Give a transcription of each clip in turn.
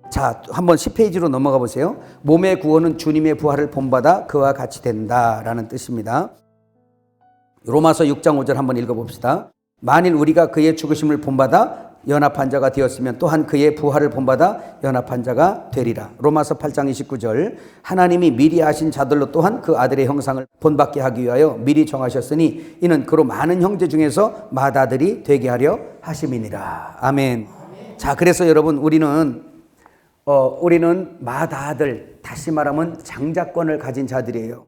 자, 한번 10페이지로 넘어가 보세요. 몸의 구원은 주님의 부활을 본받아 그와 같이 된다라는 뜻입니다. 로마서 6장 5절 한번 읽어봅시다. 만일 우리가 그의 죽으심을 본받아 연합한 자가 되었으면 또한 그의 부활을 본받아 연합한 자가 되리라. 로마서 8장 29절 하나님이 미리 아신 자들로 또한 그 아들의 형상을 본받게 하기 위하여 미리 정하셨으니 이는 그로 많은 형제 중에서 맏아들이 되게 하려 하심이니라. 아멘. 자, 그래서 여러분 우리는 맏아들, 다시 말하면 장자권을 가진 자들이에요.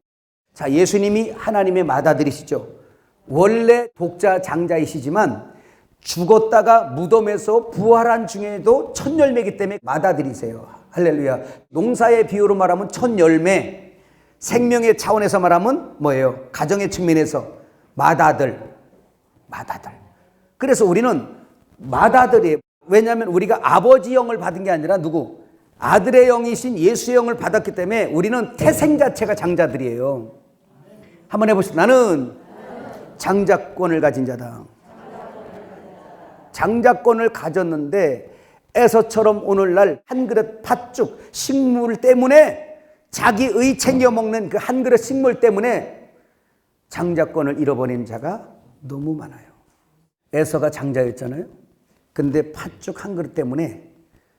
자, 예수님이 하나님의 맏아들이시죠. 원래 복자 장자이시지만 죽었다가 무덤에서 부활한 중에도 첫 열매이기 때문에 맏아들이세요. 할렐루야. 농사의 비유로 말하면 첫 열매, 생명의 차원에서 말하면 뭐예요? 가정의 측면에서 맏아들. 그래서 우리는 맏아들이에요. 왜냐하면 우리가 아버지 영을 받은 게 아니라 누구? 아들의 영이신 예수의 영을 받았기 때문에 우리는 태생 자체가 장자들이에요. 한번 해보시죠. 나는 장자권을 가진 자다. 장자권을 가졌는데 에서처럼 오늘날 한 그릇 팥죽 식물 때문에 자기의 챙겨 먹는 그 한 그릇 식물 때문에 장자권을 잃어버린 자가 너무 많아요. 에서가 장자였잖아요. 근데 팥죽 한 그릇 때문에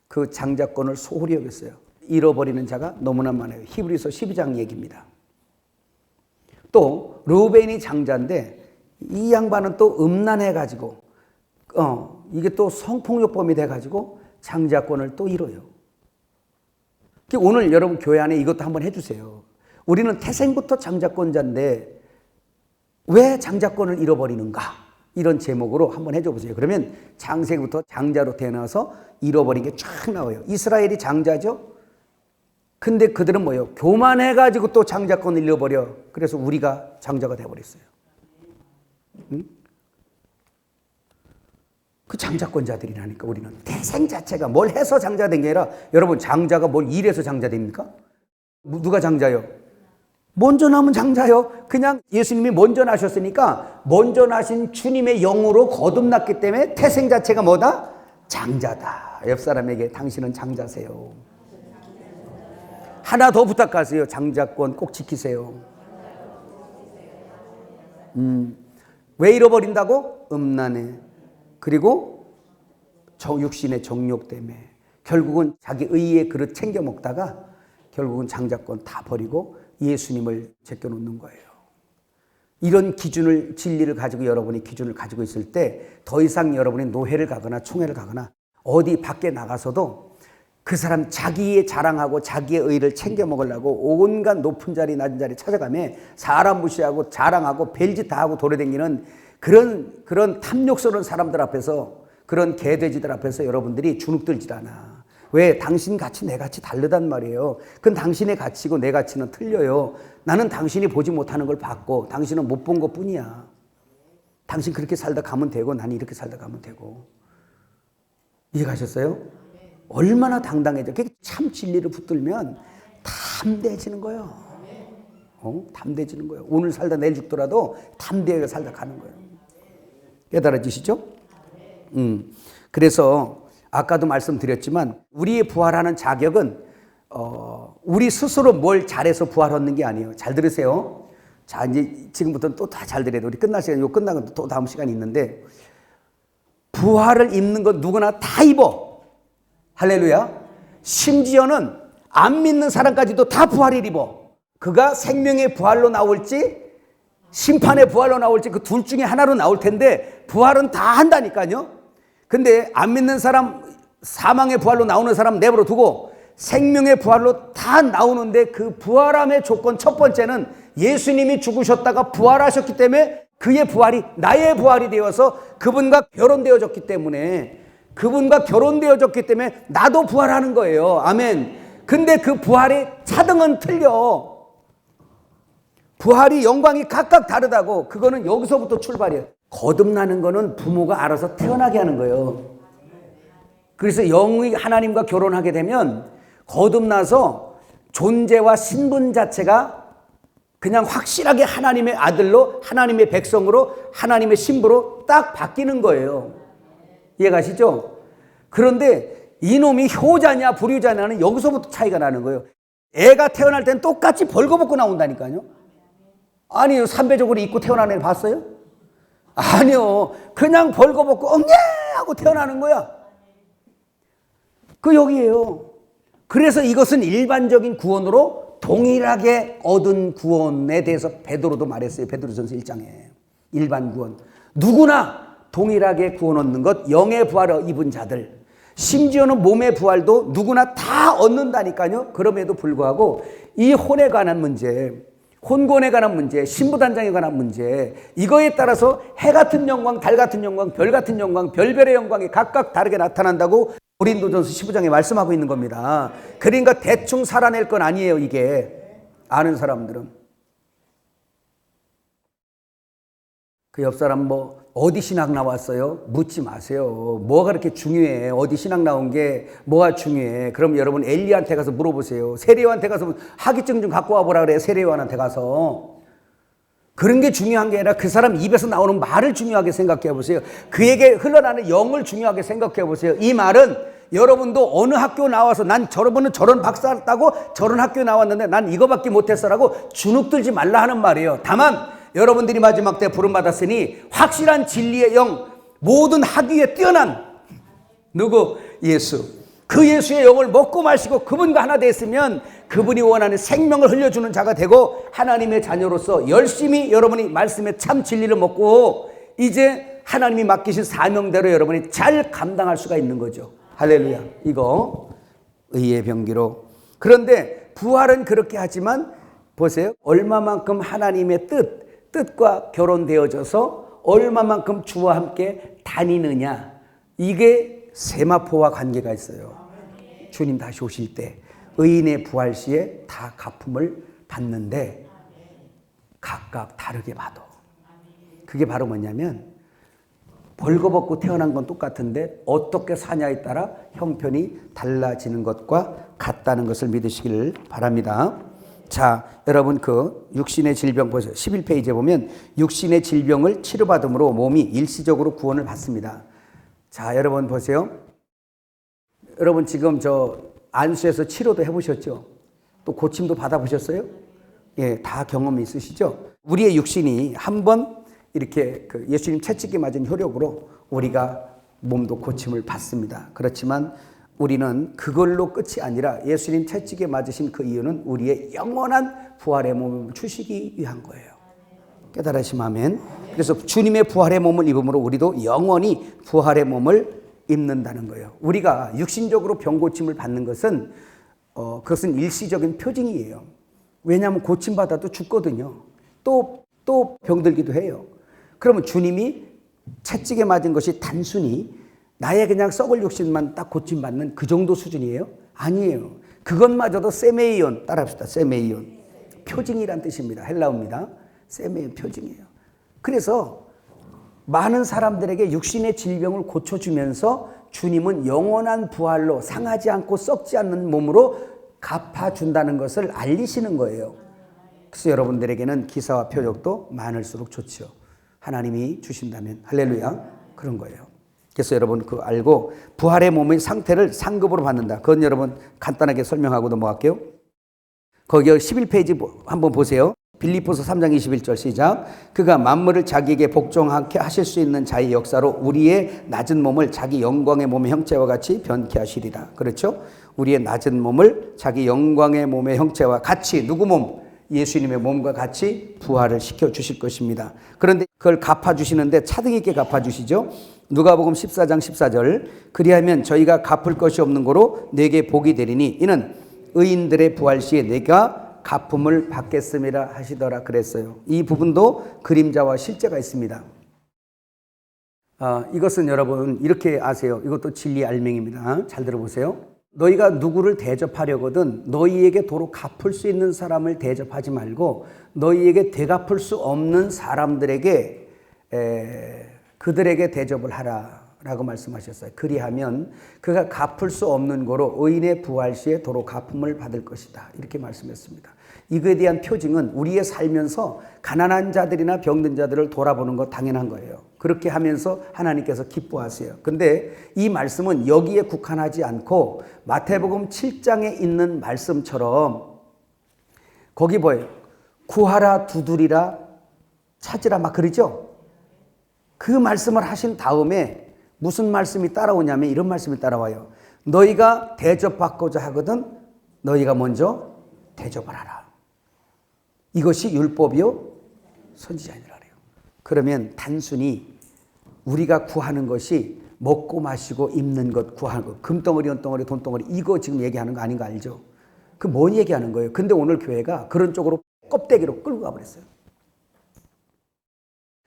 그 장자권을 소홀히 여겼어요. 잃어버리는 자가 너무나 많아요. 히브리서 12장 얘기입니다. 또 르우벤이 장자인데 이 양반은 또 음란해가지고 이게 또 성폭력범이 돼가지고 장자권을 또 잃어요. 오늘 여러분 교회 안에 이것도 한번 해주세요. 우리는 태생부터 장자권자인데 왜 장자권을 잃어버리는가? 이런 제목으로 한번 해줘 보세요. 그러면 창세기부터 장자로 태어나서 잃어버린 게 쫙 나와요. 이스라엘이 장자죠? 근데 그들은 뭐예요? 교만해가지고 또 장자권을 잃어버려. 그래서 우리가 장자가 돼버렸어요. 응? 그 장자권자들이라니까. 우리는 태생 자체가 뭘 해서 장자된 게 아니라, 여러분 장자가 뭘 일해서 장자됩니까? 누가 장자요? 먼저 나면 장자요. 그냥 예수님이 먼저 나셨으니까 먼저 나신 주님의 영으로 거듭났기 때문에 태생 자체가 뭐다? 장자다. 옆 사람에게 당신은 장자세요. 하나 더 부탁하세요. 장자권 꼭 지키세요. 왜 잃어버린다고? 음란해. 그리고 육신의 정욕 때문에 결국은 자기 의의 그릇 챙겨 먹다가 결국은 장자권 다 버리고 예수님을 제껴놓는 거예요. 이런 기준을, 진리를 가지고 여러분이 기준을 가지고 있을 때 더 이상 여러분이 노회를 가거나 총회를 가거나 어디 밖에 나가서도 그 사람 자기의 자랑하고 자기의 의를 챙겨 먹으려고 온갖 높은 자리 낮은 자리 찾아가며 사람 무시하고 자랑하고 별짓 다 하고 돌아다니는 그런 탐욕스러운 사람들 앞에서, 그런 개돼지들 앞에서 여러분들이 주눅들질 않아. 왜? 당신 가치 내 가치 다르단 말이에요. 그건 당신의 가치고 내 가치는 틀려요. 나는 당신이 보지 못하는 걸 봤고 당신은 못 본 것 뿐이야. 당신 그렇게 살다 가면 되고 난 이렇게 살다 가면 되고. 이해가셨어요? 얼마나 당당해져. 그게 참 진리를 붙들면 담대해지는 거예요. 담대해지는 거예요. 오늘 살다 내일 죽더라도 담대하게 살다 가는 거예요. 깨달아지시죠? 그래서 아까도 말씀드렸지만 우리의 부활하는 자격은 우리 스스로 뭘 잘해서 부활하는 게 아니에요. 잘 들으세요. 자, 이제 지금부터는 또 다 잘 들어야 돼. 우리 끝날 시간, 이거 끝나고 또 다음 시간이 있는데, 부활을 입는 건 누구나 다 입어. 할렐루야. 심지어는 안 믿는 사람까지도 다 부활을 입어. 그가 생명의 부활로 나올지 심판의 부활로 나올지 그 둘 중에 하나로 나올 텐데 부활은 다 한다니까요. 근데 안 믿는 사람, 사망의 부활로 나오는 사람 내버려 두고 생명의 부활로 다 나오는데, 그 부활함의 조건 첫 번째는 예수님이 죽으셨다가 부활하셨기 때문에 그의 부활이 나의 부활이 되어서 그분과 결혼되어졌기 때문에, 그분과 결혼되어졌기 때문에 나도 부활하는 거예요. 아멘. 근데 그 부활의 차등은 틀려. 부활이 영광이 각각 다르다고. 그거는 여기서부터 출발이에요. 거듭나는 거는 부모가 알아서 태어나게 하는 거예요. 그래서 영의 하나님과 결혼하게 되면 거듭나서 존재와 신분 자체가 그냥 확실하게 하나님의 아들로, 하나님의 백성으로, 하나님의 신부로 딱 바뀌는 거예요. 이해가시죠? 그런데 이놈이 효자냐 불효자냐는 여기서부터 차이가 나는 거예요. 애가 태어날 땐 똑같이 벌거벗고 나온다니까요. 아니요, 삼배족으로 입고 태어나는 애 봤어요? 아니요, 그냥 벌거벗고 엉냐 하고 태어나는 거야. 그 여기에요. 그래서 이것은 일반적인 구원으로 동일하게 얻은 구원에 대해서 베드로도 말했어요. 베드로전서 1장에. 일반 구원. 누구나 동일하게 구원 얻는 것, 영의 부활을 입은 자들, 심지어는 몸의 부활도 누구나 다 얻는다니까요. 그럼에도 불구하고 이 혼에 관한 문제, 혼권에 관한 문제, 신부단장에 관한 문제, 이거에 따라서 해 같은 영광, 달 같은 영광, 별 같은 영광, 별별의 영광이 각각 다르게 나타난다고 고린도전서 15장에 말씀하고 있는 겁니다. 그러니까 대충 살아낼 건 아니에요, 이게. 아는 사람들은. 그 옆 사람 뭐 어디 신학 나왔어요? 묻지 마세요. 뭐가 그렇게 중요해? 어디 신학 나온 게 뭐가 중요해? 그럼 여러분 엘리한테 가서 물어보세요. 세례요한테 가서 학위증 좀 갖고 와보라 그래요. 세례요한한테 가서. 그런 게 중요한 게 아니라 그 사람 입에서 나오는 말을 중요하게 생각해 보세요. 그에게 흘러나는 영을 중요하게 생각해 보세요. 이 말은 여러분도 어느 학교 나와서 난 저러분은 저런 박사 따고 저런 학교 나왔는데 난 이거밖에 못했어라고 주눅들지 말라 하는 말이에요. 다만 여러분들이 마지막 때 부름받았으니 확실한 진리의 영, 모든 학위에 뛰어난 누구? 예수. 그 예수의 영을 먹고 마시고 그분과 하나 됐으면 그분이 원하는 생명을 흘려주는 자가 되고 하나님의 자녀로서 열심히 여러분이 말씀의 참 진리를 먹고 이제 하나님이 맡기신 사명대로 여러분이 잘 감당할 수가 있는 거죠. 할렐루야. 이거 의의 병기로. 그런데 부활은 그렇게 하지만 보세요. 얼마만큼 하나님의 뜻과 결혼되어져서 얼마만큼 주와 함께 다니느냐. 이게 세마포와 관계가 있어요. 주님 다시 오실 때 의인의 부활 시에 다 갚음을 받는데 각각 다르게 받아. 그게 바로 뭐냐면 벌거벗고 태어난 건 똑같은데 어떻게 사냐에 따라 형편이 달라지는 것과 같다는 것을 믿으시기를 바랍니다. 자, 여러분 그 육신의 질병 보세요. 11페이지에 보면 육신의 질병을 치료받음으로 몸이 일시적으로 구원을 받습니다. 자, 여러분 보세요. 여러분 지금 저 안수에서 치료도 해보셨죠? 또 고침도 받아보셨어요? 예, 다 경험이 있으시죠? 우리의 육신이 한번 이렇게 그 예수님 채찍에 맞은 효력으로 우리가 몸도 고침을 받습니다. 그렇지만 우리는 그걸로 끝이 아니라 예수님 채찍에 맞으신 그 이유는 우리의 영원한 부활의 몸을 주시기 위한 거예요. 깨달으시면 아멘. 그래서 주님의 부활의 몸을 입음으로 우리도 영원히 부활의 몸을 입는다는 거예요. 우리가 육신적으로 병 고침을 받는 것은 그것은 일시적인 표징이에요. 왜냐하면 고침받아도 죽거든요. 또 병들기도 해요. 그러면 주님이 채찍에 맞은 것이 단순히 나의 그냥 썩을 욕심만 딱 고침받는 그 정도 수준이에요? 아니에요. 그것마저도 세메이온, 따라합시다. 세메이온. 표징이란 뜻입니다. 헬라어입니다. 세메이온 표징이에요. 그래서 많은 사람들에게 육신의 질병을 고쳐주면서 주님은 영원한 부활로 상하지 않고 썩지 않는 몸으로 갚아준다는 것을 알리시는 거예요. 그래서 여러분들에게는 기사와 표적도 많을수록 좋죠. 하나님이 주신다면 할렐루야 그런 거예요. 그래서 여러분 그 알고 부활의 몸의 상태를 상급으로 받는다. 그건 여러분 간단하게 설명하고 넘어갈게요. 거기 11페이지 한번 보세요. 빌립보서 3장 21절 시작. 그가 만물을 자기에게 복종하게 하실 수 있는 자의 역사로 우리의 낮은 몸을 자기 영광의 몸의 형체와 같이 변케 하시리라. 그렇죠? 우리의 낮은 몸을 자기 영광의 몸의 형체와 같이 누구 몸? 예수님의 몸과 같이 부활을 시켜주실 것입니다. 그런데 그걸 갚아주시는데 차등 있게 갚아주시죠. 누가복음 14장 14절 그리하면 저희가 갚을 것이 없는 고로 내게 복이 되리니 이는 의인들의 부활 시에 내가 갚음을 받겠음이라 하시더라 그랬어요. 이 부분도 그림자와 실제가 있습니다. 이것은 여러분 이렇게 아세요. 이것도 진리 알맹입니다. 잘 들어보세요. 너희가 누구를 대접하려거든 너희에게 도로 갚을 수 있는 사람을 대접하지 말고 너희에게 되갚을 수 없는 사람들에게 그들에게 대접을 하라라고 말씀하셨어요. 그리하면 그가 갚을 수 없는 거로 의인의 부활 시에 도로 갚음을 받을 것이다. 이렇게 말씀했습니다. 이거에 대한 표징은 우리의 살면서 가난한 자들이나 병든 자들을 돌아보는 거 당연한 거예요. 그렇게 하면서 하나님께서 기뻐하세요. 근데 이 말씀은 여기에 국한하지 않고 마태복음 7장에 있는 말씀처럼 거기 뭐예요? 구하라, 두드리라, 찾으라 막 그러죠? 그 말씀을 하신 다음에 무슨 말씀이 따라오냐면 이런 말씀이 따라와요. 너희가 대접받고자 하거든 너희가 먼저 대접을 하라. 이것이 율법이요 선지자니라 그래요. 그러면 단순히 우리가 구하는 것이 먹고 마시고 입는 것 구하는 것, 금덩어리, 은덩어리, 돈덩어리 이거 지금 얘기하는 거 아닌 거 알죠? 그 뭔 얘기하는 거예요? 근데 오늘 교회가 그런 쪽으로 껍데기로 끌고 가버렸어요.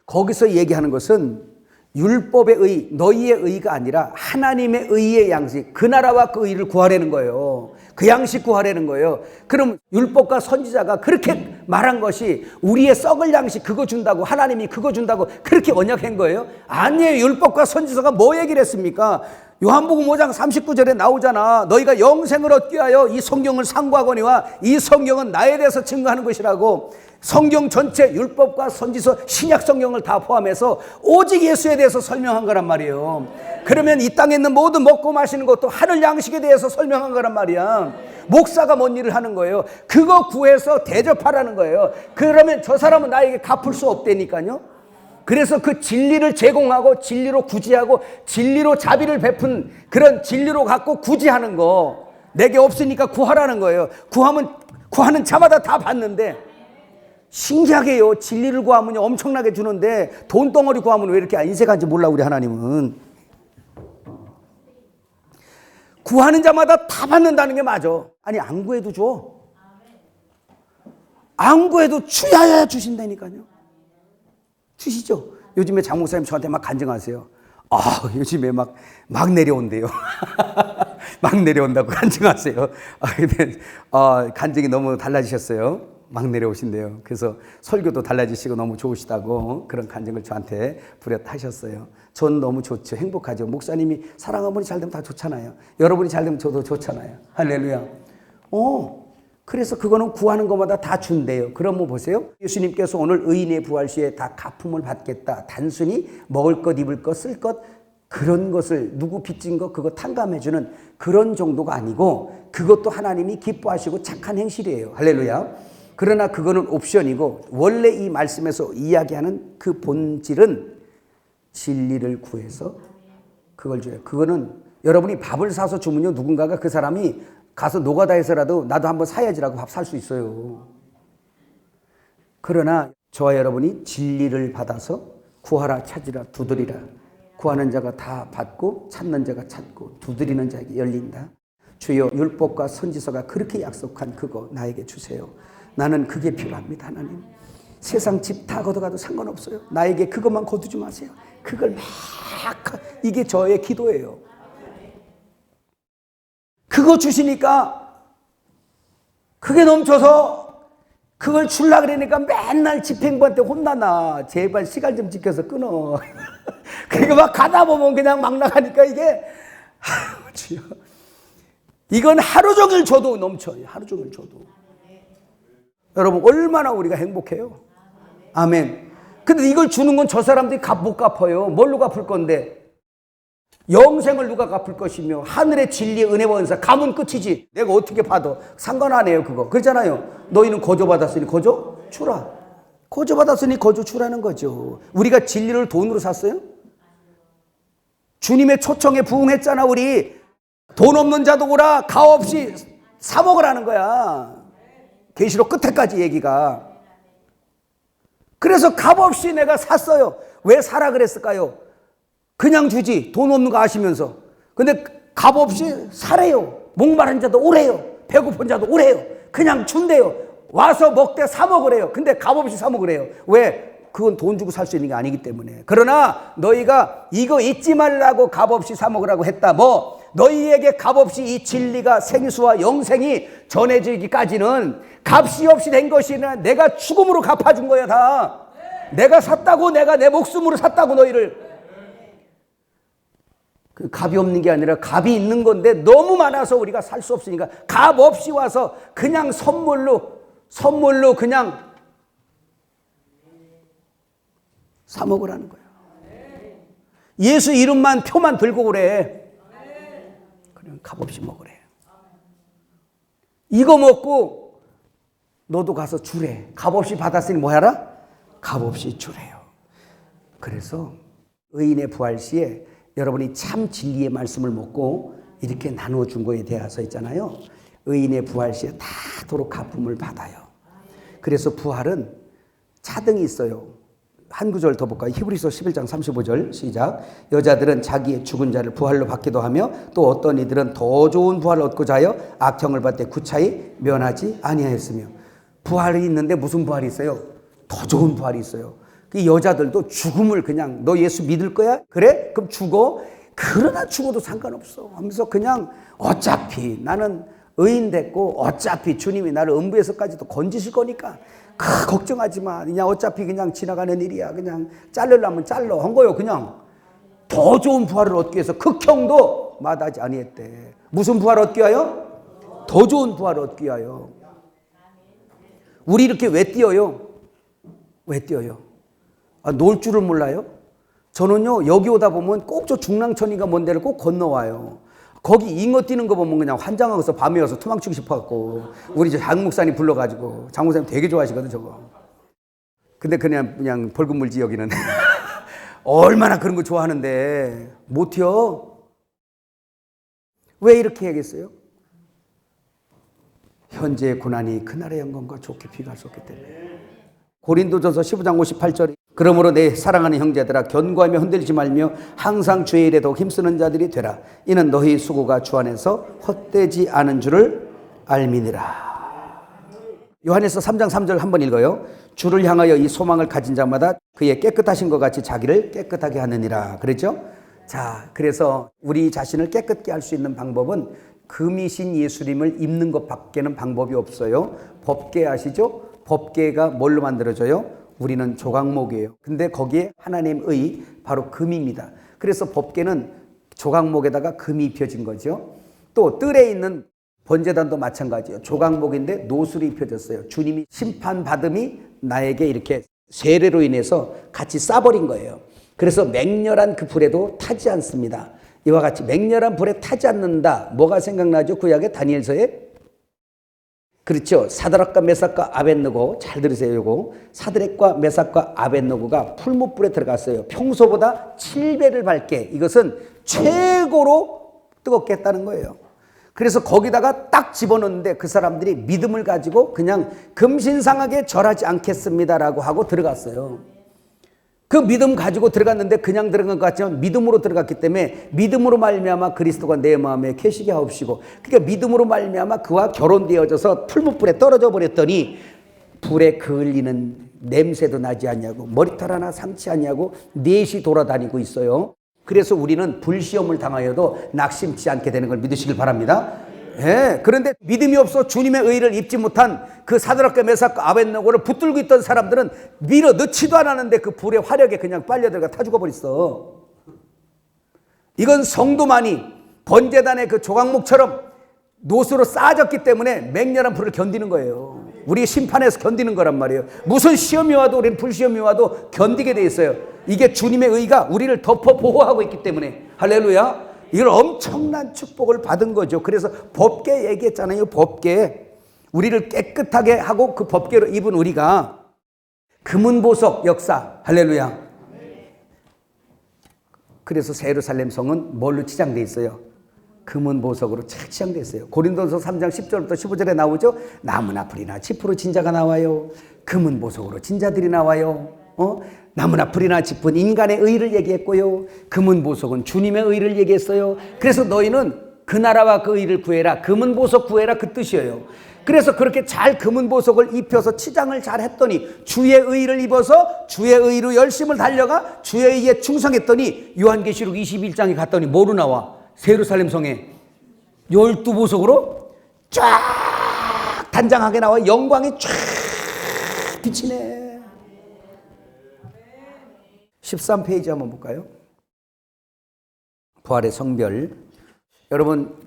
거기서 얘기하는 것은 율법의 의, 너희의 의가 아니라 하나님의 의의 양식, 그 나라와 그 의를 구하라는 거예요. 그 양식 구하라는 거예요. 그럼 율법과 선지자가 그렇게 말한 것이 우리의 썩을 양식 그거 준다고 하나님이 그거 준다고 그렇게 언약한 거예요? 아니에요. 율법과 선지자가 뭐 얘기를 했습니까? 요한복음 5장 39절에 나오잖아. 너희가 영생을 얻기 위하여 이 성경을 상고하거니와 이 성경은 나에 대해서 증거하는 것이라고. 성경 전체 율법과 선지서 신약 성경을 다 포함해서 오직 예수에 대해서 설명한 거란 말이에요. 그러면 이 땅에 있는 모든 먹고 마시는 것도 하늘 양식에 대해서 설명한 거란 말이야. 목사가 뭔 일을 하는 거예요? 그거 구해서 대접하라는 거예요. 그러면 저 사람은 나에게 갚을 수 없다니까요. 그래서 그 진리를 제공하고 진리로 구제하고 진리로 자비를 베푼 그런 진리로 갖고 구제하는 거 내게 없으니까 구하라는 거예요. 구하면 구하는 자마다 다 받는데 신기하게요. 진리를 구하면 엄청나게 주는데 돈덩어리 구하면 왜 이렇게 인색한지 몰라 우리 하나님은. 구하는 자마다 다 받는다는 게 맞아. 아니 안 구해도 줘. 안 구해도 주야야 주신다니까요. 주시죠. 요즘에 장 목사님 저한테 막 간증하세요. 요즘에 막 내려온대요. 막 내려온다고 간증하세요. 근데 간증이 너무 달라지셨어요. 막 내려오신대요. 그래서 설교도 달라지시고 너무 좋으시다고 그런 간증을 저한테 부렸하셨어요. 전 너무 좋죠. 행복하죠. 목사님이 사랑하는 분이 잘 되면 다 좋잖아요. 여러분이 잘 되면 저도 좋잖아요. 할렐루야. 그래서 그거는 구하는 것마다 다 준대요. 그러면 보세요. 예수님께서 오늘 의인의 부활시에 다 갚음을 받겠다. 단순히 먹을 것, 입을 것, 쓸 것 그런 것을 누구 빚진 거 그거 탕감해주는 그런 정도가 아니고 그것도 하나님이 기뻐하시고 착한 행실이에요. 할렐루야. 그러나 그거는 옵션이고 원래 이 말씀에서 이야기하는 그 본질은 진리를 구해서 그걸 줘요. 그거는 여러분이 밥을 사서 주면요 누군가가 그 사람이 가서 노가다해서라도 나도 한번 사야지라고 밥 살 수 있어요. 그러나 저와 여러분이 진리를 받아서 구하라 찾으라 두드리라 구하는 자가 다 받고 찾는 자가 찾고 두드리는 자에게 열린다. 주여 율법과 선지서가 그렇게 약속한 그거 나에게 주세요. 나는 그게 필요합니다. 하나님 세상 집 다 걷어가도 상관없어요. 나에게 그것만 거두지 마세요. 그걸 막 이게 저의 기도예요. 그거 주시니까 그게 넘쳐서 그걸 주려고 그러니까 맨날 집행부한테 혼나나. 제발 시간 좀 지켜서 끊어. 그러니까 막 가다 보면 그냥 막 나가니까 이게 주여 이건 하루 종일 줘도 넘쳐요. 하루 종일 줘도. 여러분 얼마나 우리가 행복해요. 아멘. 근데 이걸 주는 건 저 사람들이 못 갚아요. 뭘로 갚을 건데? 영생을 누가 갚을 것이며 하늘의 진리의 은혜 원사 가면 끝이지. 내가 어떻게 받아? 상관 안 해요 그거. 그렇잖아요. 너희는 거저 받았으니 거저 주라. 거저 받았으니 거저 주라는 거죠. 우리가 진리를 돈으로 샀어요? 주님의 초청에 부응했잖아. 우리 돈 없는 자도 오라 가 없이 사 먹으라는 거야. 계시록 끝에까지 얘기가. 그래서 값없이 내가 샀어요. 왜 사라 그랬을까요? 그냥 주지. 돈 없는 거 아시면서. 근데 값없이 사래요. 목마른 자도 오래요. 배고픈 자도 오래요. 그냥 준대요. 와서 먹되 사 먹으래요. 근데 값없이 사 먹으래요. 왜? 그건 돈 주고 살 수 있는 게 아니기 때문에. 그러나 너희가 이거 잊지 말라고 값없이 사 먹으라고 했다. 뭐? 너희에게 값없이 이 진리가 생수와 영생이 전해지기까지는 값이 없이 된 것이 아니라 내가 죽음으로 갚아준 거야 다. 내가 샀다고. 내가 내 목숨으로 샀다고 너희를. 그 값이 없는 게 아니라 값이 있는 건데 너무 많아서 우리가 살 수 없으니까 값 없이 와서 그냥 선물로 그냥 사 먹으라는 거예요. 예수 이름만 표만 들고 그래. 그냥 값없이 먹으래. 이거 먹고 너도 가서 주래. 값없이 받았으니 뭐 하라? 값없이 주래요. 그래서 의인의 부활 시에 여러분이 참 진리의 말씀을 먹고 이렇게 나눠준 거에 대해서 있잖아요. 의인의 부활 시에 다도록 갚음을 받아요. 그래서 부활은 차등이 있어요. 한 구절 더 볼까요? 히브리서 11장 35절 시작. 여자들은 자기의 죽은 자를 부활로 받기도 하며 또 어떤 이들은 더 좋은 부활을 얻고자 하여 악형을 받되 구차히 면하지 아니하였으며. 부활이 있는데 무슨 부활이 있어요? 더 좋은 부활이 있어요. 이 여자들도 죽음을 그냥 너 예수 믿을 거야? 그래? 그럼 죽어. 그러나 죽어도 상관없어 하면서 그냥 어차피 나는 의인 됐고 어차피 주님이 나를 음부에서까지도 건지실 거니까 걱정하지 마. 그냥 어차피 그냥 지나가는 일이야. 그냥 자르려면 잘라 한 거요. 그냥 더 좋은 부활을 얻기 위해서 극형도 마다하지 아니했대. 무슨 부활 얻기 위하여? 더 좋은 부활을 얻기 위하여. 우리 이렇게 왜 뛰어요? 왜 뛰어요? 놀 줄을 몰라요? 저는요 여기 오다 보면 꼭 저 중랑천이가 뭔 데를 꼭 건너와요. 거기 잉어 뛰는 거 보면 그냥 환장하고서 밤에 와서 도망치고 싶어갖고 우리 저 장 목사님 불러가지고 장 목사님 되게 좋아하시거든 저거. 근데 그냥 벌금 물지 여기는. 얼마나 그런 거 좋아하는데 못 튀어. 왜 이렇게 해야겠어요? 현재의 고난이 그날의 영광과 좋게 비교할 수 없기 때문에. 고린도전서 15장 58절. 그러므로 내 사랑하는 형제들아 견고하며 흔들리지 말며 항상 주의 일에 더욱 힘쓰는 자들이 되라. 이는 너희 수고가 주 안에서 헛되지 않은 줄을 알미니라. 요한에서 3장 3절 한번 읽어요. 주를 향하여 이 소망을 가진 자마다 그의 깨끗하신 것 같이 자기를 깨끗하게 하느니라. 그랬죠? 자, 그래서 우리 자신을 깨끗게 할 수 있는 방법은 금이신 예수님을 입는 것밖에는 방법이 없어요. 법궤 아시죠? 법궤가 뭘로 만들어져요? 우리는 조각목이에요. 근데 거기에 하나님의 바로 금입니다. 그래서 법궤는 조각목에다가 금이 입혀진 거죠. 또 뜰에 있는 번제단도 마찬가지예요. 조각목인데 노술이 입혀졌어요. 주님이 심판받음이 나에게 이렇게 세례로 인해서 같이 싸버린 거예요. 그래서 맹렬한 그 불에도 타지 않습니다. 이와 같이 맹렬한 불에 타지 않는다. 뭐가 생각나죠? 구약의 다니엘서에? 그렇죠. 사드락과 메삭과 아벳느고, 잘 들으세요. 요거 사드락과 메삭과 아벳느고가 풀무불에 들어갔어요. 평소보다 7배를 밝게. 이것은 최고로 뜨겁게 했다는 거예요. 그래서 거기다가 딱 집어넣는데 그 사람들이 믿음을 가지고 그냥 금신상하게 절하지 않겠습니다라고 하고 들어갔어요. 그 믿음 가지고 들어갔는데 그냥 들어간 것 같지만 믿음으로 들어갔기 때문에 믿음으로 말미암아 그리스도가 내 마음에 계시게 하옵시고, 그러니까 믿음으로 말미암아 그와 결혼되어져서 풀무불에 떨어져 버렸더니 불에 그을리는 냄새도 나지 않냐고, 머리털 하나 상치 않냐고 넷이 돌아다니고 있어요. 그래서 우리는 불시험을 당하여도 낙심치 않게 되는 걸 믿으시길 바랍니다. 예, 그런데 믿음이 없어 주님의 의를 입지 못한 그 사드락과 메삭과 아벳느고를 붙들고 있던 사람들은 밀어 넣지도 않았는데 그 불의 화력에 그냥 빨려 들어가 타 죽어버렸어. 이건 성도만이 번제단의 그 조각목처럼 노수로 쌓아졌기 때문에 맹렬한 불을 견디는 거예요. 우리 심판에서 견디는 거란 말이에요. 무슨 시험이 와도 우리는 불시험이 와도 견디게 돼 있어요. 이게 주님의 의가 우리를 덮어 보호하고 있기 때문에. 할렐루야. 이걸 엄청난 축복을 받은 거죠. 그래서 법궤 얘기했잖아요. 법궤. 우리를 깨끗하게 하고 그 법궤로 입은 우리가 금은보석 역사. 할렐루야. 그래서 새 예루살렘 성은 뭘로 치장되어 있어요? 금은보석으로 착 치장되어 있어요. 고린도서 3장 10절부터 15절에 나오죠. 나무나 풀이나 짚으로 진자가 나와요. 금은보석으로 진자들이 나와요. 나무나 풀이나 짚은 인간의 의를 얘기했고요. 금은보석은 주님의 의를 얘기했어요. 그래서 너희는 그 나라와 그 의를 구해라. 금은보석 구해라. 그 뜻이에요. 그래서 그렇게 잘 금은보석을 입혀서 치장을 잘 했더니 주의 의를 입어서 주의 의로 열심을 달려가 주의 의에 충성했더니 요한계시록 21장에 갔더니 뭐로 나와? 새 예루살렘 성에 12보석으로 쫙 단장하게 나와. 영광이 쫙 비치네. 13페이지 한번 볼까요? 부활의 성별. 여러분,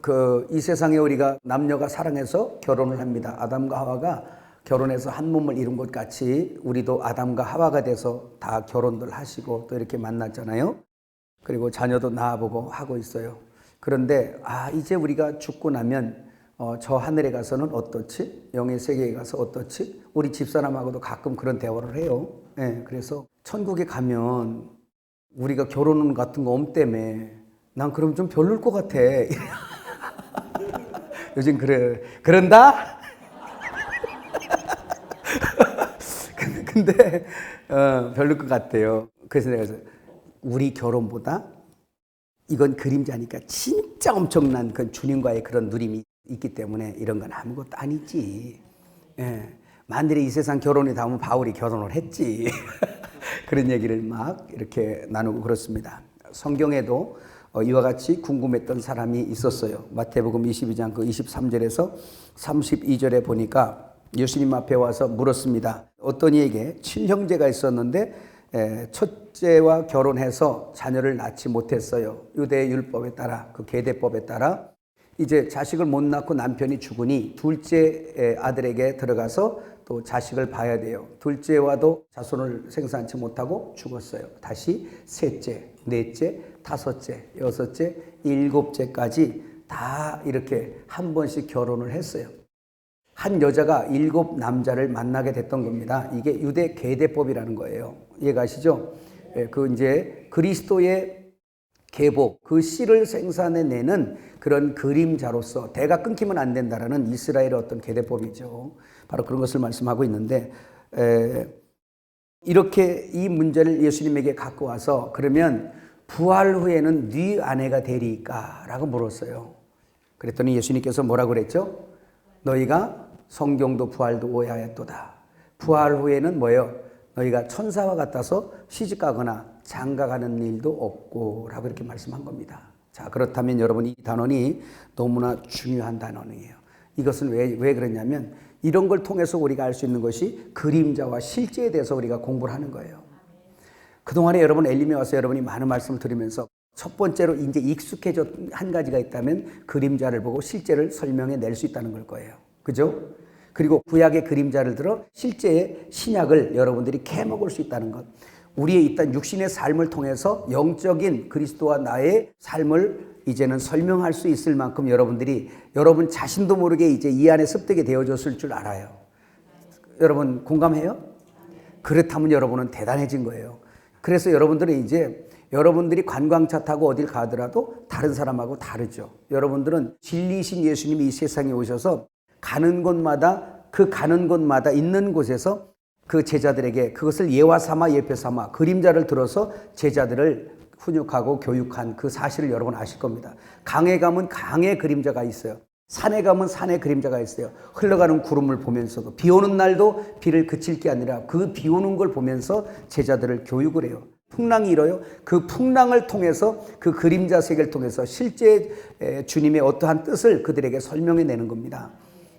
이 세상에 우리가 남녀가 사랑해서 결혼을 합니다. 아담과 하와가 결혼해서 한 몸을 이룬 것 같이 우리도 아담과 하와가 돼서 다 결혼들 하시고 또 이렇게 만났잖아요. 그리고 자녀도 낳아보고 하고 있어요. 그런데 이제 우리가 죽고 나면 저 하늘에 가서는 어떻지? 영의 세계에 가서 어떻지? 우리 집사람하고도 가끔 그런 대화를 해요. 예, 그래서 천국에 가면 우리가 결혼 같은 거 없다며. 난 그럼 좀 별로일 것 같아. 요즘 그래. 그런다? 근데 별로일 것 같아요. 그래서 내가 우리 결혼보다 이건 그림자니까 진짜 엄청난 그 주님과의 그런 누림이 있기 때문에 이런 건 아무것도 아니지. 예. 만일에 이 세상 결혼이 닿으면 바울이 결혼을 했지. 그런 얘기를 막 이렇게 나누고 그렇습니다. 성경에도 이와 같이 궁금했던 사람이 있었어요. 마태복음 22장 그 23절에서 32절에 보니까 예수님 앞에 와서 물었습니다. 어떤 이에게 친형제가 있었는데 첫째와 결혼해서 자녀를 낳지 못했어요. 유대 율법에 따라, 그 계대법에 따라 이제 자식을 못 낳고 남편이 죽으니 둘째 아들에게 들어가서 또 자식을 봐야 돼요. 둘째와도 자손을 생산치 못하고 죽었어요. 다시 셋째, 넷째, 다섯째, 여섯째, 일곱째까지 다 이렇게 한 번씩 결혼을 했어요. 한 여자가 7 남자를 만나게 됐던 겁니다. 이게 유대 계대법이라는 거예요. 이해가시죠? 그 이제 그리스도의 계복, 그 씨를 생산해내는 그런 그림자로서 대가 끊기면 안 된다라는 이스라엘의 어떤 계대법이죠. 바로 그런 것을 말씀하고 있는데, 이렇게 이 문제를 예수님에게 갖고 와서 그러면 부활 후에는 네 아내가 되리까? 라고 물었어요. 그랬더니 예수님께서 뭐라고 그랬죠? 너희가 성경도 부활도 오해하였도다. 부활 후에는 뭐예요? 너희가 천사와 같아서 시집가거나 장가가는 일도 없고 라고 이렇게 말씀한 겁니다. 자, 그렇다면 여러분 이 단원이 너무나 중요한 단원이에요. 이것은 왜 그러냐면 이런 걸 통해서 우리가 알 수 있는 것이 그림자와 실제에 대해서 우리가 공부를 하는 거예요. 그동안에 여러분 엘림에 와서 여러분이 많은 말씀을 들으면서 첫 번째로 이제 익숙해져 한 가지가 있다면 그림자를 보고 실제를 설명해 낼 수 있다는 걸 거예요. 그죠? 그리고 구약의 그림자를 들어 실제의 신약을 여러분들이 캐먹을 수 있다는 것. 우리의 일단 육신의 삶을 통해서 영적인 그리스도와 나의 삶을 이제는 설명할 수 있을 만큼 여러분들이 여러분 자신도 모르게 이제 이 안에 습득이 되어졌을 줄 알아요. 여러분 공감해요? 그렇다면 여러분은 대단해진 거예요. 그래서 여러분들은 이제 여러분들이 관광차 타고 어딜 가더라도 다른 사람하고 다르죠. 여러분들은 진리이신 예수님이 이 세상에 오셔서 가는 곳마다 있는 곳에서 그 제자들에게 그것을 예화 삼아 예표 삼아 그림자를 들어서 제자들을 훈육하고 교육한 그 사실을 여러분 아실 겁니다. 강에 가면 강의 그림자가 있어요. 산에 가면 산의 그림자가 있어요. 흘러가는 구름을 보면서도 비 오는 날도 비를 그칠 게 아니라 그 비 오는 걸 보면서 제자들을 교육을 해요. 풍랑이 일어요. 그 풍랑을 통해서 그 그림자 세계를 통해서 실제 주님의 어떠한 뜻을 그들에게 설명해 내는 겁니다.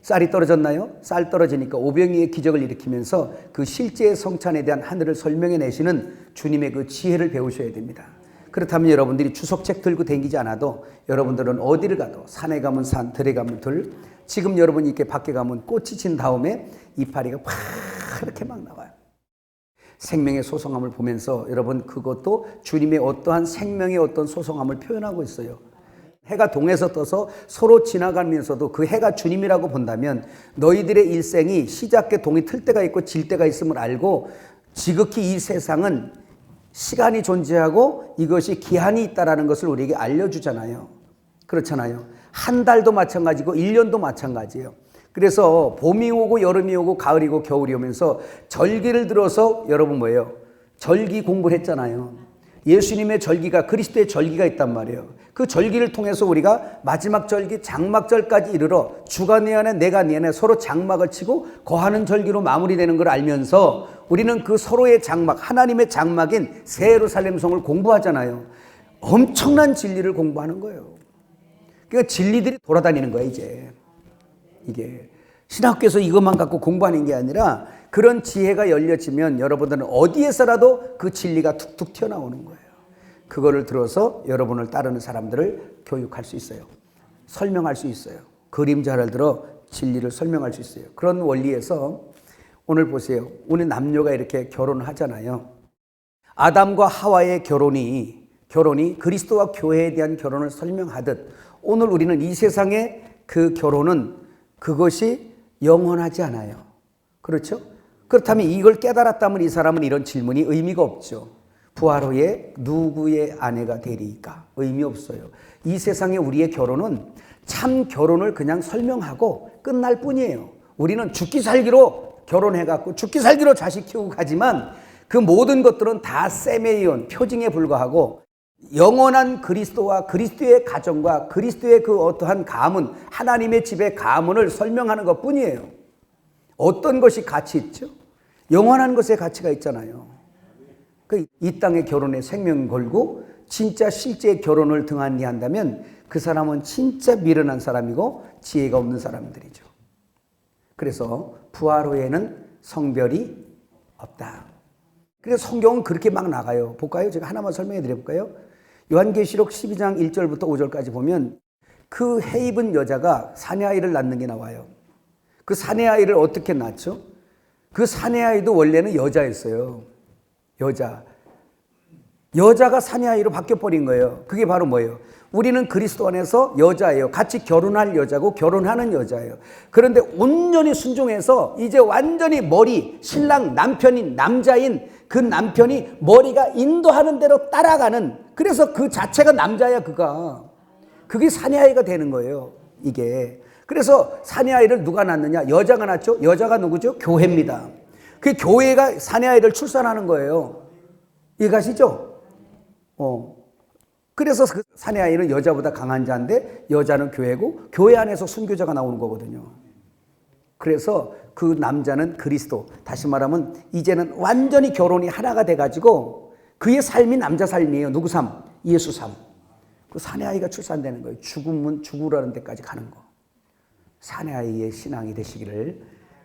쌀이 떨어졌나요? 쌀 떨어지니까 오병이의 기적을 일으키면서 그 실제의 성찬에 대한 하늘을 설명해 내시는 주님의 그 지혜를 배우셔야 됩니다. 그렇다면 여러분들이 추석책 들고 다니지 않아도 여러분들은 어디를 가도 산에 가면 산, 들에 가면 들, 지금 여러분이 이렇게 밖에 가면 꽃이 진 다음에 이파리가 파랗게 막 나와요. 생명의 소성함을 보면서 여러분 그것도 주님의 어떠한 생명의 어떤 소성함을 표현하고 있어요. 해가 동에서 떠서 서로 지나가면서도 그 해가 주님이라고 본다면 너희들의 일생이 시작해 동이 틀 때가 있고 질 때가 있음을 알고 지극히 이 세상은 시간이 존재하고 이것이 기한이 있다는 것을 우리에게 알려주잖아요. 그렇잖아요. 한 달도 마찬가지고 1년도 마찬가지예요. 그래서 봄이 오고 여름이 오고 가을이 오고 겨울이 오면서 절기를 들어서 여러분 뭐예요? 절기 공부를 했잖아요. 예수님의 절기가 그리스도의 절기가 있단 말이에요. 그 절기를 통해서 우리가 마지막 절기 장막절까지 이르러 주가 네 안에 내가 네 안에 서로 장막을 치고 거하는 절기로 마무리되는 걸 알면서 우리는 그 서로의 장막 하나님의 장막인 새 예루살렘 성을 공부하잖아요. 엄청난 진리를 공부하는 거예요. 그러니까 진리들이 돌아다니는 거예요. 이게 신학교에서 이것만 갖고 공부하는 게 아니라 그런 지혜가 열려지면 여러분들은 어디에서라도 그 진리가 툭툭 튀어나오는 거예요. 그거를 들어서 여러분을 따르는 사람들을 교육할 수 있어요. 설명할 수 있어요. 그림자를 들어 진리를 설명할 수 있어요. 그런 원리에서 오늘 보세요. 우리 남녀가 이렇게 결혼을 하잖아요. 아담과 하와의 결혼이 결혼이 그리스도와 교회에 대한 결혼을 설명하듯 오늘 우리는 이 세상의 그 결혼은 그것이 영원하지 않아요. 그렇죠? 그렇다면 이걸 깨달았다면 이 사람은 이런 질문이 의미가 없죠. 부활 후에 누구의 아내가 되리까? 의미 없어요. 이 세상의 우리의 결혼은 참 결혼을 그냥 설명하고 끝날 뿐이에요. 우리는 죽기 살기로 결혼해갖고 죽기 살기로 자식 키우고 가지만 그 모든 것들은 다 세메이온, 표징에 불과하고 영원한 그리스도와 그리스도의 가정과 그리스도의 그 어떠한 가문, 하나님의 집의 가문을 설명하는 것 뿐이에요. 어떤 것이 가치 있죠? 영원한 것에 가치가 있잖아요. 이 땅의 결혼에 생명 걸고 진짜 실제 결혼을 등한히 한다면 그 사람은 진짜 미련한 사람이고 지혜가 없는 사람들이죠. 그래서 부활 후에는 성별이 없다. 그래서 성경은 그렇게 막 나가요. 볼까요? 제가 하나만 설명해 드려볼까요? 요한계시록 12장 1절부터 5절까지 보면 그 해 입은 여자가 사내아이를 낳는 게 나와요. 그 사내아이를 어떻게 낳죠? 그 사내아이도 원래는 여자였어요. 여자가 사내아이로 바뀌어버린 거예요. 그게 바로 뭐예요? 우리는 그리스도 안에서 여자예요. 같이 결혼할 여자고 결혼하는 여자예요. 그런데 온전히 순종해서 이제 완전히 신랑 남편인 남자인 그 남편이 머리가 인도하는 대로 따라가는, 그래서 그 자체가 남자야. 그게 사내아이가 되는 거예요. 이게. 그래서 사내아이를 누가 낳느냐? 여자가 낳죠. 여자가 누구죠? 교회입니다. 그 교회가 사내아이를 출산하는 거예요. 이해가시죠? 그래서 그 사내아이는 여자보다 강한 자인데 여자는 교회고 교회 안에서 순교자가 나오는 거거든요. 그래서 그 남자는 그리스도, 다시 말하면 이제는 완전히 결혼이 하나가 돼가지고 그의 삶이 남자 삶이에요. 누구 삶? 예수 삶. 그 사내아이가 출산되는 거예요. 죽으면 죽으라는 데까지 가는 거. 사내아이의 신앙이 되시기를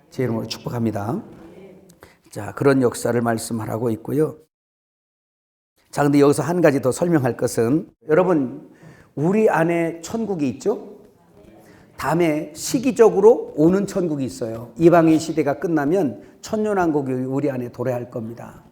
제 이름으로 축복합니다. 자, 그런 역사를 말씀하라고 있고요. 자, 근데 여기서 한 가지 더 설명할 것은, 여러분, 우리 안에 천국이 있죠? 다음에 시기적으로 오는 천국이 있어요. 이방인 시대가 끝나면 천년왕국이 우리 안에 도래할 겁니다.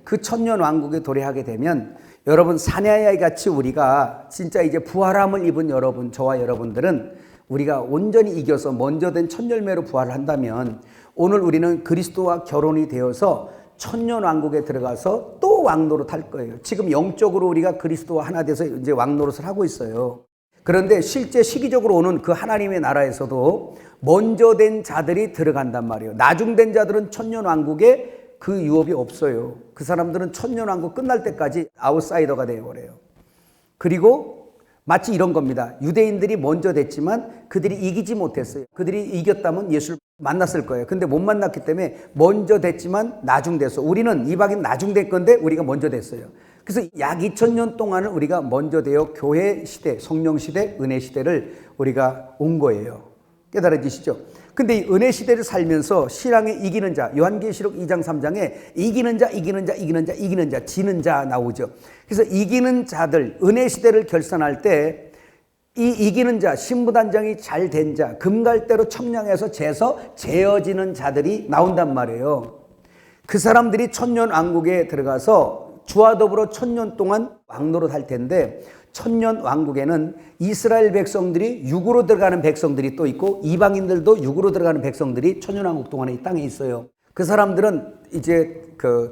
그 천년왕국에 도래하게 되면 여러분, 사내아이 같이 우리가 진짜 이제 부활함을 입은 여러분, 저와 여러분들은 우리가 온전히 이겨서 먼저 된 첫 열매로 부활을 한다면 오늘 우리는 그리스도와 결혼이 되어서 천년왕국에 들어가서 또 왕노릇 할 거예요. 지금 영적으로 우리가 그리스도와 하나 돼서 이제 왕노릇을 하고 있어요. 그런데 실제 시기적으로 오는 그 하나님의 나라에서도 먼저 된 자들이 들어간단 말이에요. 나중된 자들은 천년왕국에 그 유업이 없어요. 그 사람들은 천년왕국 끝날 때까지 아웃사이더가 되어버려요. 그리고 마치 이런 겁니다. 유대인들이 먼저 됐지만 그들이 이기지 못했어요. 그들이 이겼다면 예수를 만났을 거예요. 근데 못 만났기 때문에 먼저 됐지만 나중됐어. 우리는 이방인 나중될 건데 우리가 먼저 됐어요. 그래서 약 2000년 동안을 우리가 먼저 되어 교회 시대, 성령 시대, 은혜 시대를 우리가 온 거예요. 깨달아지시죠? 근데 이 은혜 시대를 살면서 신앙의 이기는 자, 요한계시록 2장 3장에 이기는 자, 지는 자 나오죠. 그래서 이기는 자들, 은혜 시대를 결산할 때 이 이기는 자, 신부단장이 잘 된 자, 금갈대로 청량해서 재어지는 자들이 나온단 말이에요. 그 사람들이 천년왕국에 들어가서 주와 더불어 1000년 동안 왕노릇 할 텐데, 천년왕국에는 이스라엘 백성들이 육으로 들어가는 백성들이 또 있고 이방인들도 육으로 들어가는 백성들이 천년왕국 동안에 이 땅에 있어요. 그 사람들은 이제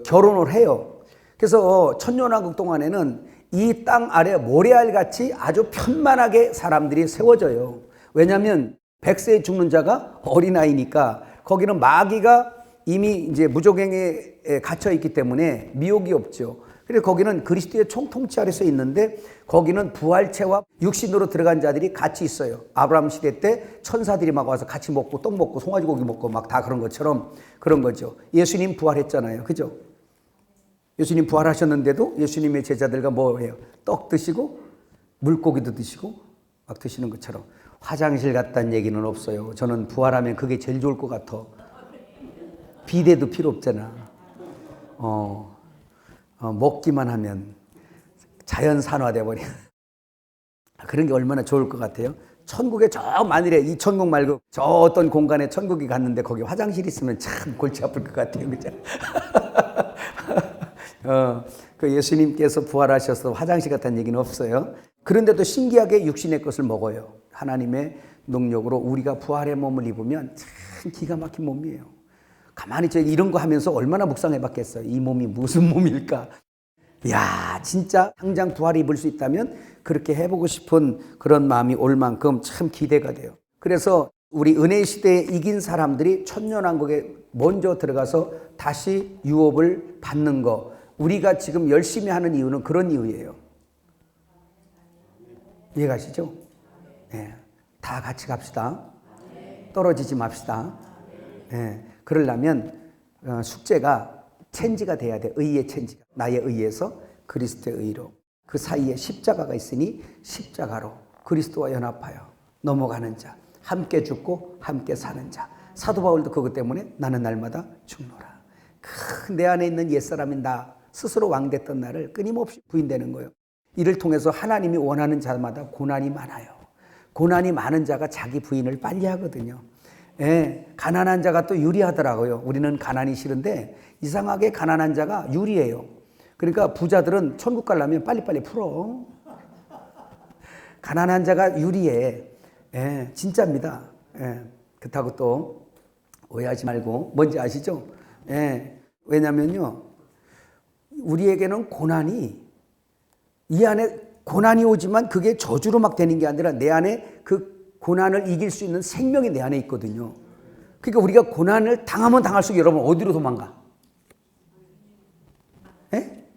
결혼을 해요. 그래서 천년왕국 동안에는 이 땅 아래 모래알같이 아주 편만하게 사람들이 세워져요. 왜냐하면 100세에 죽는 자가 어린아이니까 거기는 마귀가 이미 이제 무조갱에 갇혀 있기 때문에 미혹이 없죠. 그래서 거기는 그리스도의 총통치 아래서 있는데 거기는 부활체와 육신으로 들어간 자들이 같이 있어요. 아브라함 시대 때 천사들이 막 와서 같이 먹고 떡 먹고 송아지 고기 먹고 막 다 그런 것처럼 그런 거죠. 예수님 부활했잖아요. 그죠? 예수님 부활하셨는데도 예수님의 제자들과 뭐 해요? 떡 드시고 물고기도 드시고 막 드시는 것처럼. 화장실 갔다는 얘기는 없어요. 저는 부활하면 그게 제일 좋을 것 같아. 비데도 필요 없잖아. 먹기만 하면 자연 산화돼 버려. 그런 게 얼마나 좋을 것 같아요. 천국에 저 만일에 이 천국 말고 저 어떤 공간에 천국이 갔는데 거기 화장실 있으면 참 골치 아플 것 같아요. 그죠? 그 예수님께서 부활하셔서 화장실 같다는 얘기는 없어요. 그런데도 신기하게 육신의 것을 먹어요. 하나님의 능력으로 우리가 부활의 몸을 입으면 참 기가 막힌 몸이에요. 가만히 저 이런 거 하면서 얼마나 묵상해 봤겠어요. 이 몸이 무슨 몸일까? 야, 진짜 당장 부활 입을 수 있다면 그렇게 해보고 싶은 그런 마음이 올 만큼 참 기대가 돼요. 그래서 우리 은혜 시대에 이긴 사람들이 천년왕국에 먼저 들어가서 다시 유업을 받는 거, 우리가 지금 열심히 하는 이유는 그런 이유예요. 이해가시죠? 네. 다 같이 갑시다. 떨어지지 맙시다. 네. 그러려면 숙제가 체인지가 돼야 돼. 의의 체인지가. 나의 의에서 그리스도의 의로. 그 사이에 십자가가 있으니 십자가로 그리스도와 연합하여 넘어가는 자. 함께 죽고 함께 사는 자. 사도 바울도 그것 때문에 나는 날마다 죽노라. 내 안에 있는 옛사람인 나 스스로 왕됐던 나를 끊임없이 부인되는 거예요. 이를 통해서 하나님이 원하는 자마다 고난이 많아요. 고난이 많은 자가 자기 부인을 빨리 하거든요. 예, 가난한 자가 또 유리하더라고요. 우리는 가난이 싫은데 이상하게 가난한 자가 유리해요. 그러니까 부자들은 천국 가려면 빨리빨리 풀어. 가난한 자가 유리해. 예, 진짜입니다. 예, 그렇다고 또 오해하지 말고 뭔지 아시죠? 예, 왜냐면요, 우리에게는 고난이 이 안에 고난이 오지만 그게 저주로 막 되는 게 아니라 내 안에 그 고난을 이길 수 있는 생명이 내 안에 있거든요. 그러니까 우리가 고난을 당하면 당할수록 여러분 어디로 도망가? 예?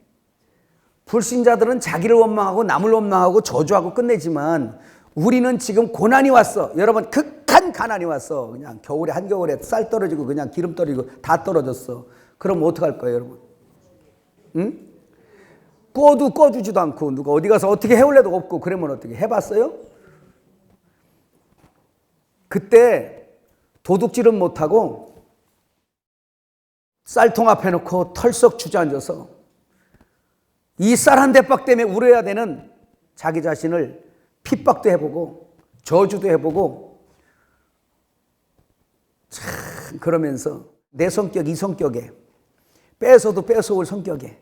불신자들은 자기를 원망하고 남을 원망하고 저주하고 끝내지만 우리는 지금 고난이 왔어. 여러분 극한 가난이 왔어. 그냥 겨울에 한겨울에 쌀 떨어지고 그냥 기름 떨어지고 다 떨어졌어. 그럼 어떡할 거예요, 여러분? 응? 꺼도 꺼주지도 않고 누가 어디 가서 어떻게 해올 애도 없고 그러면 어떻게 해봤어요? 그때 도둑질은 못하고 쌀통 앞에 놓고 털썩 주저앉아서 이 쌀 한 대박 때문에 울어야 되는 자기 자신을 핍박도 해보고 저주도 해보고 참 그러면서 내 성격 이 성격에 뺏어도 뺏어올 성격에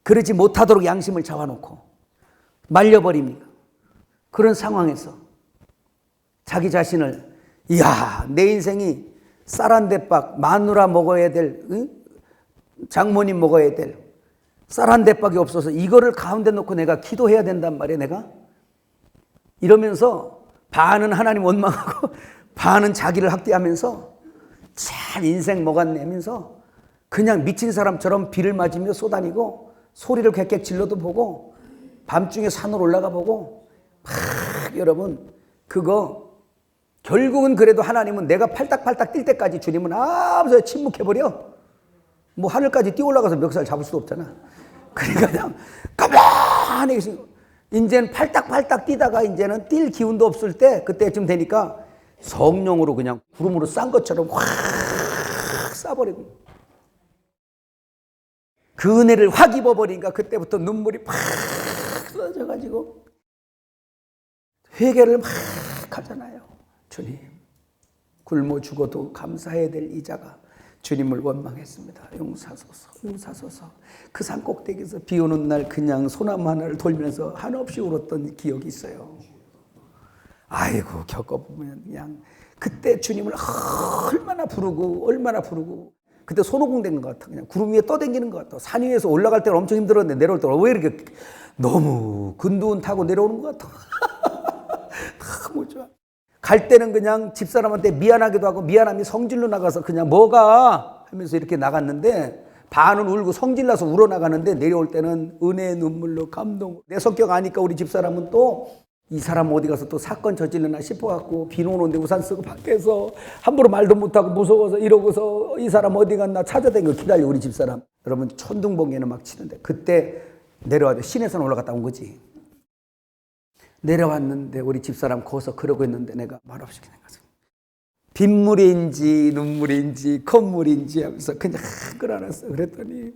그러지 못하도록 양심을 잡아놓고 말려버립니다. 그런 상황에서 자기 자신을 이야 내 인생이 쌀 한 대박 마누라 먹어야 될 장모님 먹어야 될 쌀 한 대박이 없어서 이거를 가운데 놓고 내가 기도해야 된단 말이야 내가. 이러면서 반은 하나님 원망하고 반은 자기를 학대하면서 참 인생 먹어내면서 그냥 미친 사람처럼 비를 맞으며 쏘다니고 소리를 객객 질러도 보고 밤중에 산으로 올라가 보고 막 여러분 그거 결국은 그래도 하나님은 내가 팔딱팔딱 뛸 때까지 주님은 아무서 침묵해버려. 뭐 하늘까지 뛰어 올라가서 멱살 잡을 수도 없잖아. 그러니까 그냥 가만히 이제는 팔딱팔딱 뛰다가 이제는 뛸 기운도 없을 때 그때쯤 되니까 성령으로 그냥 구름으로 싼 것처럼 확 쏴버리고 그 은혜를 확 입어버리니까 그때부터 눈물이 팍 쏟아져가지고 회개를 막 하잖아요. 주님 굶어 죽어도 감사해야 될 이자가 주님을 원망했습니다. 용사소서 용사소서. 그 산 꼭대기에서 비 오는 날 그냥 소나무 하나를 돌면서 한없이 울었던 기억이 있어요. 아이고 겪어보면 그냥 그때 주님을 얼마나 부르고 그때 손오공된 것 같아. 그냥 구름 위에 떠다니는 것 같아. 산 위에서 올라갈 때는 엄청 힘들었는데 내려올 때는 왜 이렇게 너무 근두운 타고 내려오는 것 같아. 너무 좋아. 갈 때는 그냥 집사람한테 미안하기도 하고 미안함이 성질로 나가서 그냥 뭐가 하면서 이렇게 나갔는데 반은 울고 성질나서 울어나가는데 내려올 때는 은혜의 눈물로 감동. 내 성격 아니까 우리 집사람은 또 이 사람 어디 가서 또 사건 저질러나 싶어갖고 비 오는데 우산 쓰고 밖에서 함부로 말도 못하고 무서워서 이러고서 이 사람 어디 갔나 찾아다니고 기다려 우리 집사람. 여러분 천둥번개는 막 치는데 그때 내려와서 시내산 올라갔다 온 거지. 내려왔는데 우리 집사람 거기서 그러고 있는데 내가 말없이 그냥 가서 빗물인지 눈물인지 콧물인지 하면서 그냥 끌어안았어. 그랬더니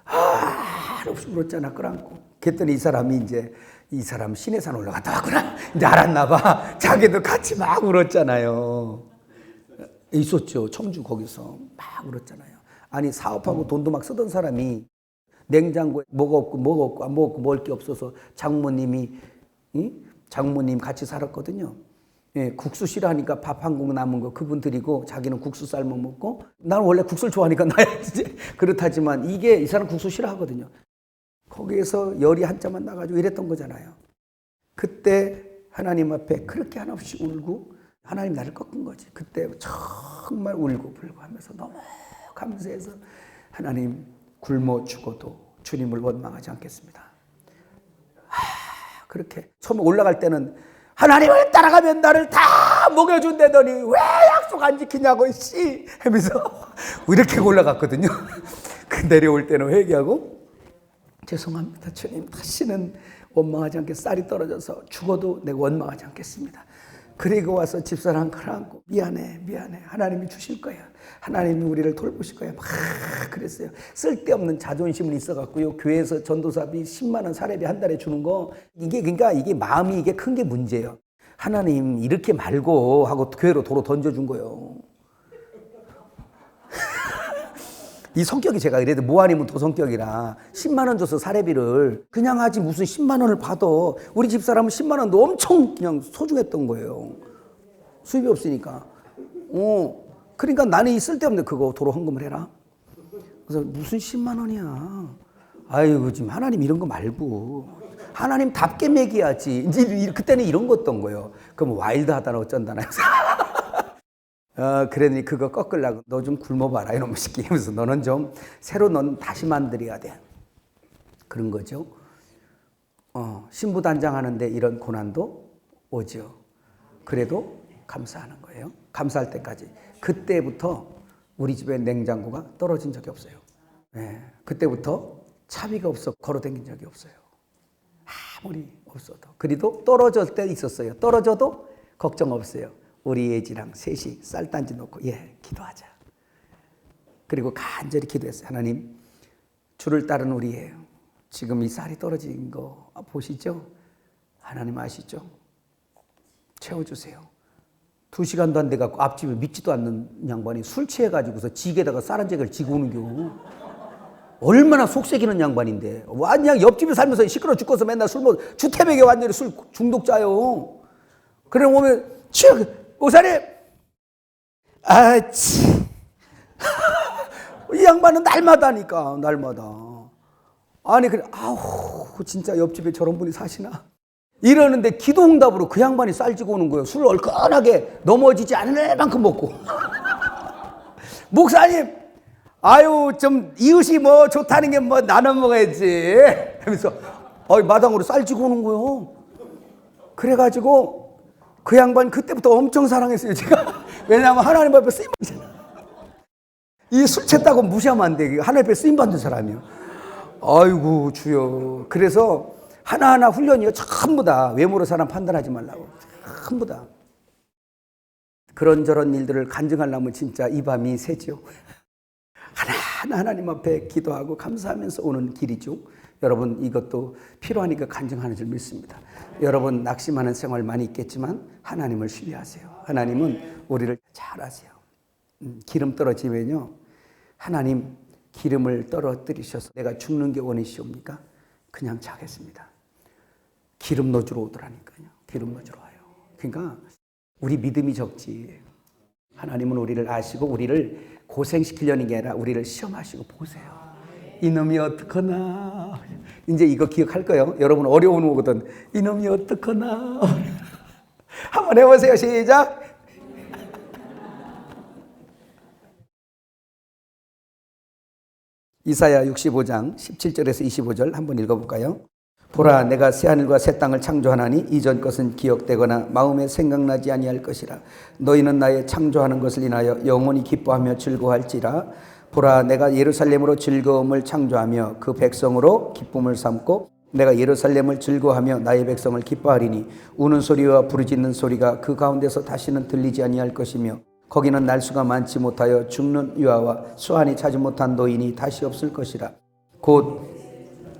한없이 울었잖아 끌어안고. 그랬더니 이 사람 시내산 올라갔다 왔구나. 이제 알았나 봐. 자기도 같이 막 울었잖아요. 있었죠. 청주 거기서 막 울었잖아요. 아니 사업하고 돈도 막 쓰던 사람이 냉장고에 뭐가 없고 먹을 게 없어서 장모님 같이 살았거든요. 예, 국수 싫어하니까 밥 한 공 남은 거 그분 드리고 자기는 국수 삶아 먹고 나는 원래 국수를 좋아하니까 나야지. 그렇다지만 이 사람 국수 싫어하거든요. 거기에서 열이 한자만 나가지고 이랬던 거잖아요. 그때 하나님 앞에 그렇게 한없이 울고 하나님 나를 꺾은 거지. 그때 정말 울고 불고 하면서 너무 감사해서 하나님 굶어 죽어도 주님을 원망하지 않겠습니다. 그렇게 처음 올라갈 때는 하나님을 따라가면 나를 다 먹여준다더니 왜 약속 안 지키냐고 씨 하면서 이렇게 올라갔거든요. 그 내려올 때는 회개하고 죄송합니다 주님, 다시는 원망하지 않게 쌀이 떨어져서 죽어도 내가 원망하지 않겠습니다. 그리고 와서 집사람 끌어안고 미안해 하나님이 주실 거야, 하나님이 우리를 돌보실 거야 막 그랬어요. 쓸데없는 자존심은 있어갖고요, 교회에서 전도사비 10만 원 사례비 한 달에 주는 거 그러니까 이게 마음이 이게 큰 게 문제예요. 하나님 이렇게 말고 하고 교회로 도로 던져준 거예요. 이 성격이 제가 이래도 뭐 아니면 도 성격이라 10만 원 줘서 사례비를 그냥 하지 무슨 10만 원을 받아. 우리 집사람은 10만 원도 엄청 그냥 소중했던 거예요. 수입이 없으니까. 그러니까 나는 이 쓸데없는 그거 도로 헌금을 해라. 그래서 무슨 10만 원이야. 아이고 지금 하나님 이런 거 말고 하나님답게 먹여야지. 이제 그때는 이런 거였던 거예요. 그럼 와일드하다나 어쩐다나. 그러니 그거 꺾으려고 너 좀 굶어봐라 이놈의 새끼 하면서 너는 좀 새로 넌 다시 만들어야 돼. 그런 거죠. 신부단장하는데 이런 고난도 오죠. 그래도 감사하는 거예요. 감사할 때까지. 그때부터 우리 집에 냉장고가 떨어진 적이 없어요. 네. 그때부터 차비가 없어 걸어다닌 적이 없어요. 아무리 없어도. 그래도 떨어질 때 있었어요. 떨어져도 걱정 없어요. 우리 애지랑 셋이 쌀단지 놓고 기도하자. 그리고 간절히 기도했어요. 하나님, 주를 따른 우리예요. 지금 이 쌀이 떨어진 거 보시죠? 하나님 아시죠? 채워주세요. 2시간도 안 돼갖고 앞집에 믿지도 않는 양반이 술 취해가지고서 지게다가 쌀 한 재를 지고 오는 겨. 얼마나 속색이는 양반인데. 완전 옆집에 살면서 시끄러 죽고서 맨날 술 먹어. 주태백에 완전히 술 중독자요. 그래 오면 목사님, 이 양반은 날마다니까, 날마다. 아니, 그래, 진짜 옆집에 저런 분이 사시나? 이러는데 기도응답으로 그 양반이 쌀지고 오는 거예요. 술 얼큰하게 넘어지지 않을 만큼 먹고. 목사님, 좀 이웃이 뭐 좋다는 게 뭐 나눠 먹어야지. 하면서, 마당으로 쌀지고 오는 거예요. 그래가지고, 그 양반 그때부터 엄청 사랑했어요, 제가. 왜냐하면 하나님 앞에 쓰임받잖아. 이 술 취했다고 무시하면 안 돼. 하나님 앞에 쓰임받는 사람이요. 아이고, 주여. 그래서 하나하나 훈련이요. 전부 다 외모로 사람 판단하지 말라고. 전부 다. 그런저런 일들을 간증하려면 진짜 이 밤이 새죠. 하나하나 하나님 앞에 기도하고 감사하면서 오는 길이죠. 여러분 이것도 필요하니까 간증하는 줄 믿습니다. 여러분 낙심하는 생활 많이 있겠지만 하나님을 신뢰하세요. 하나님은 우리를 잘 아세요. 기름 떨어지면요, 하나님 기름을 떨어뜨리셔서 내가 죽는 게 원이시옵니까? 그냥 자겠습니다. 기름 넣어주러 오더라니까요. 기름 넣어주러 와요. 그러니까 우리 믿음이 적지. 하나님은 우리를 아시고 우리를 고생시키려는 게 아니라 우리를 시험하시고 보세요. 이놈이 어떡하나. 이제 이거 기억할 거예요. 여러분 어려운 거거든. 이놈이 어떡하나. 한번 해보세요. 시작. 이사야 65장 17절에서 25절 한번 읽어볼까요? 보라, 내가 새하늘과 새 땅을 창조하나니 이전 것은 기억되거나 마음에 생각나지 아니할 것이라. 너희는 나의 창조하는 것을 인하여 영원히 기뻐하며 즐거워할지라. 보라, 내가 예루살렘으로 즐거움을 창조하며 그 백성으로 기쁨을 삼고 내가 예루살렘을 즐거워하며 나의 백성을 기뻐하리니 우는 소리와 부르짖는 소리가 그 가운데서 다시는 들리지 아니할 것이며 거기는 날수가 많지 못하여 죽는 유아와 수완이 차지 못한 노인이 다시 없을 것이라. 곧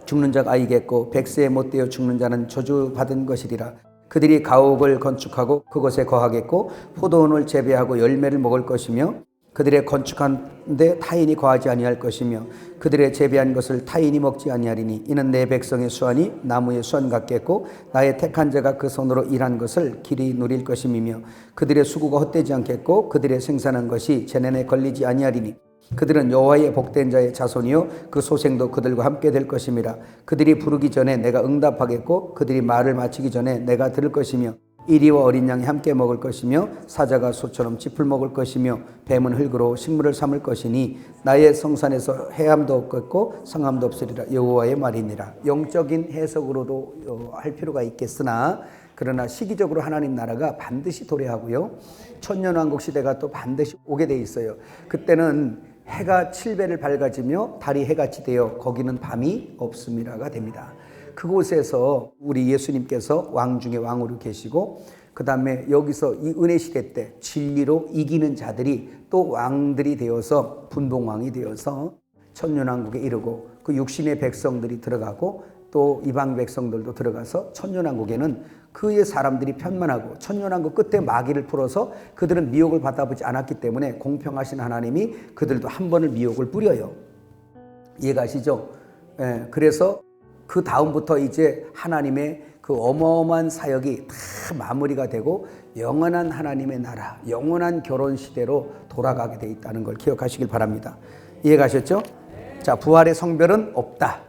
죽는 자가 아이겠고 백세에 못되어 죽는 자는 저주받은 것이리라. 그들이 가옥을 건축하고 그곳에 거하겠고 포도원을 재배하고 열매를 먹을 것이며 그들의 건축한데 타인이 거하지 아니할 것이며 그들의 재배한 것을 타인이 먹지 아니하리니 이는 내 백성의 수완이 나무의 수완 같겠고 나의 택한 자가 그 손으로 일한 것을 길이 누릴 것임이며 그들의 수고가 헛되지 않겠고 그들의 생산한 것이 재난에 걸리지 아니하리니 그들은 여호와의 복된 자의 자손이요 그 소생도 그들과 함께 될 것임이라. 그들이 부르기 전에 내가 응답하겠고 그들이 말을 마치기 전에 내가 들을 것이며 이리와 어린 양이 함께 먹을 것이며 사자가 소처럼 짚을 먹을 것이며 뱀은 흙으로 식물을 삼을 것이니 나의 성산에서 해함도 없겠고 성함도 없으리라. 여호와의 말이니라. 영적인 해석으로도 할 필요가 있겠으나 그러나 시기적으로 하나님 나라가 반드시 도래하고요. 천년왕국 시대가 또 반드시 오게 돼 있어요. 그때는 해가 7배를 밝아지며 달이 해같이 되어 거기는 밤이 없음이라가 됩니다. 그곳에서 우리 예수님께서 왕 중에 왕으로 계시고 그 다음에 여기서 이 은혜 시대 때 진리로 이기는 자들이 또 왕들이 되어서 분봉왕이 되어서 천년왕국에 이르고 그 육신의 백성들이 들어가고 또 이방 백성들도 들어가서 천년왕국에는 그의 사람들이 편만하고 천년왕국 끝에 마귀를 풀어서 그들은 미혹을 받아보지 않았기 때문에 공평하신 하나님이 그들도 한 번을 미혹을 뿌려요. 이해가시죠? 예, 그래서 그 다음부터 이제 하나님의 그 어마어마한 사역이 다 마무리가 되고 영원한 하나님의 나라, 영원한 결혼 시대로 돌아가게 돼 있다는 걸 기억하시길 바랍니다. 이해가셨죠? 자, 부활의 성별은 없다.